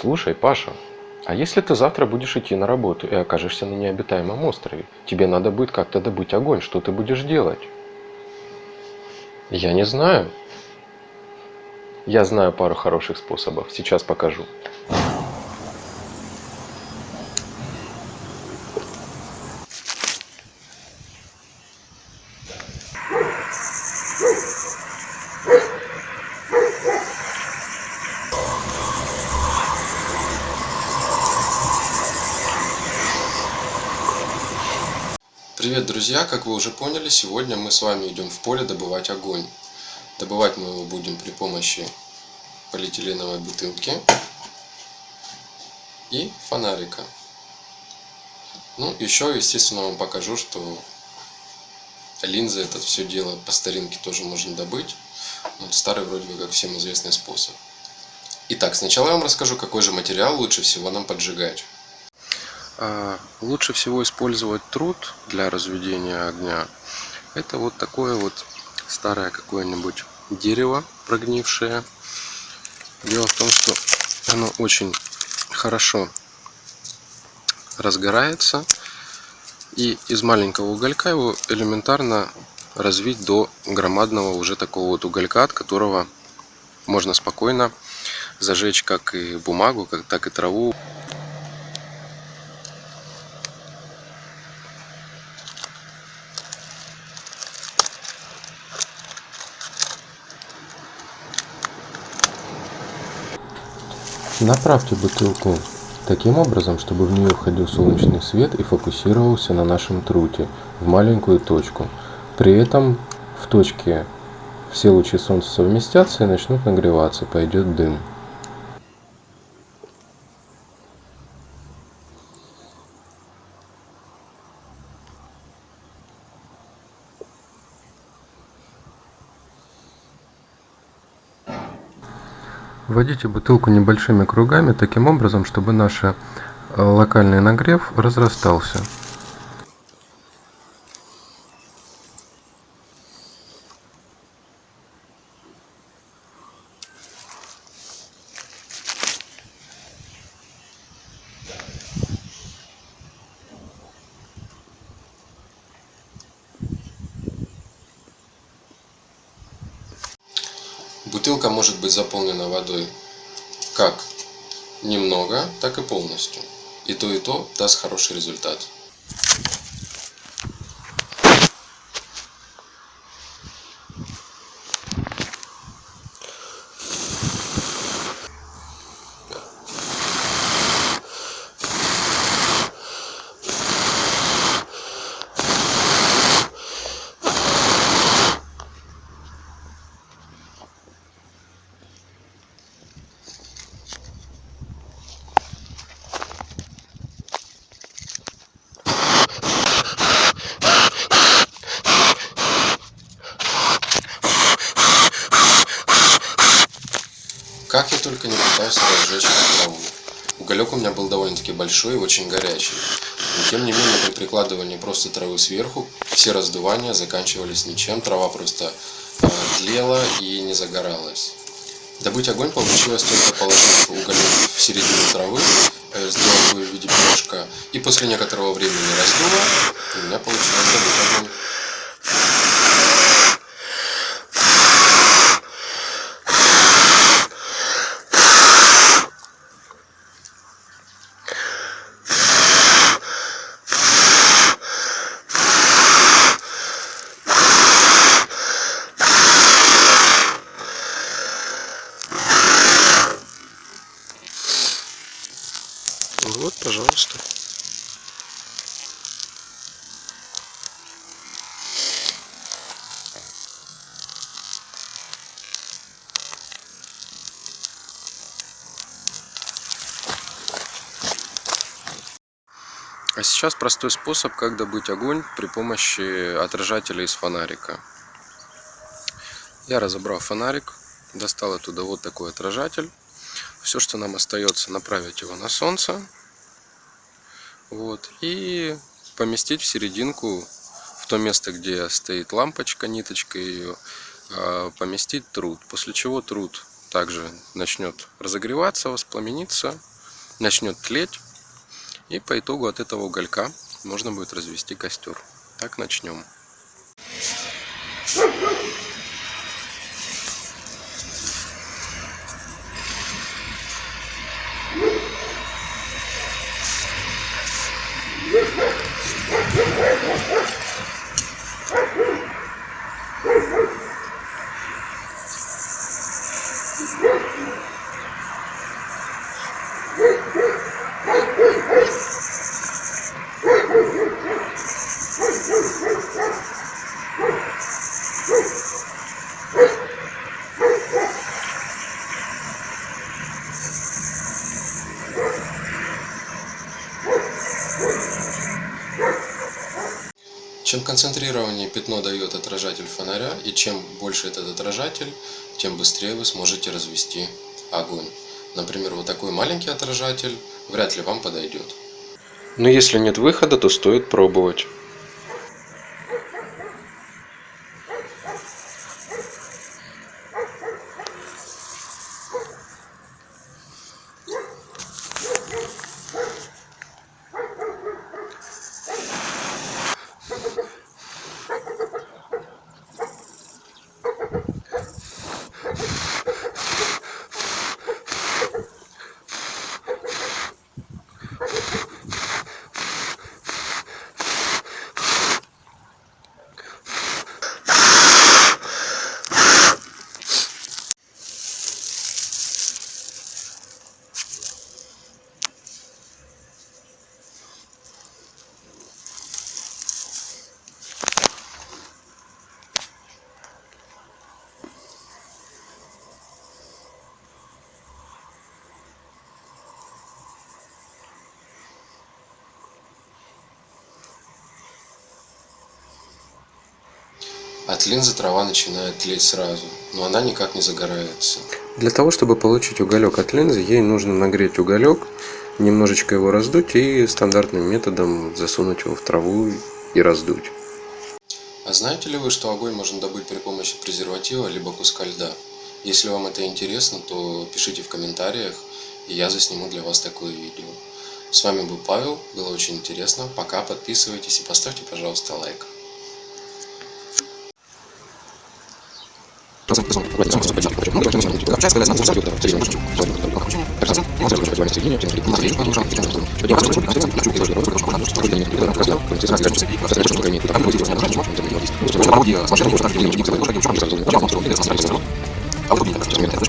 Слушай, Паша, а если ты завтра будешь идти на работу и окажешься на необитаемом острове? Тебе надо будет как-то добыть огонь. Что ты будешь делать? Я не знаю. Я знаю пару хороших способов. Сейчас покажу. Привет, друзья! Как вы уже поняли, сегодня мы с вами идем в поле добывать огонь. Добывать мы его будем при помощи полиэтиленовой бутылки и фонарика. Ну, еще, естественно, вам покажу, что линзы, это все дело по старинке тоже можно добыть. Вот старый вроде бы как всем известный способ. Итак, сначала я вам расскажу, какой же материал лучше всего нам поджигать. Лучше всего использовать труд для разведения огня. Это вот такое вот старое какое-нибудь дерево прогнившее. Дело в том, что оно очень хорошо разгорается, и из маленького уголька его элементарно развить до громадного уже такого вот уголька, от которого можно спокойно зажечь как и бумагу, так и траву. Направьте бутылку таким образом, чтобы в нее входил солнечный свет и фокусировался на нашем труте в маленькую точку. При этом в точке все лучи солнца совместятся и начнут нагреваться, пойдет дым. Вводите бутылку небольшими кругами, таким образом, чтобы наш локальный нагрев разрастался. Бутылка может быть заполнена водой как немного, так и полностью. И то даст хороший результат. Как я только не пытался разжечь траву. Уголек у меня был довольно-таки большой и очень горячий. Но тем не менее, при прикладывании просто травы сверху, все раздувания заканчивались ничем. Трава просто тлела и не загоралась. Добыть огонь получилось только положив уголек в середину травы, сделав его в виде пирожка, и после некоторого времени раздуло, и у меня получилось добыть огонь. Вот, пожалуйста. А сейчас простой способ, как добыть огонь при помощи отражателя из фонарика. Я разобрал фонарик, достал оттуда вот такой отражатель. Все, что нам остается, направить его на солнце. Вот, и поместить в серединку, в то место, где стоит лампочка, ниточка ее, поместить труд. После чего труд также начнет разогреваться, воспламениться. начнет тлеть, и по итогу от этого уголька можно будет развести костер. Так, начнем. Чем концентрированнее пятно дает отражатель фонаря, и чем больше этот отражатель, тем быстрее вы сможете развести огонь. Например, вот такой маленький отражатель вряд ли вам подойдет. Но если нет выхода, то стоит пробовать. От линзы трава начинает тлеть сразу, но она никак не загорается. Для того, чтобы получить уголек от линзы, ей нужно нагреть уголек, немножечко его раздуть и стандартным методом засунуть его в траву и раздуть. А знаете ли вы, что огонь можно добыть при помощи презерватива либо куска льда? Если вам это интересно, то пишите в комментариях, и я засниму для вас такое видео. С вами был Павел, было очень интересно. Пока, подписывайтесь и поставьте, пожалуйста, лайк.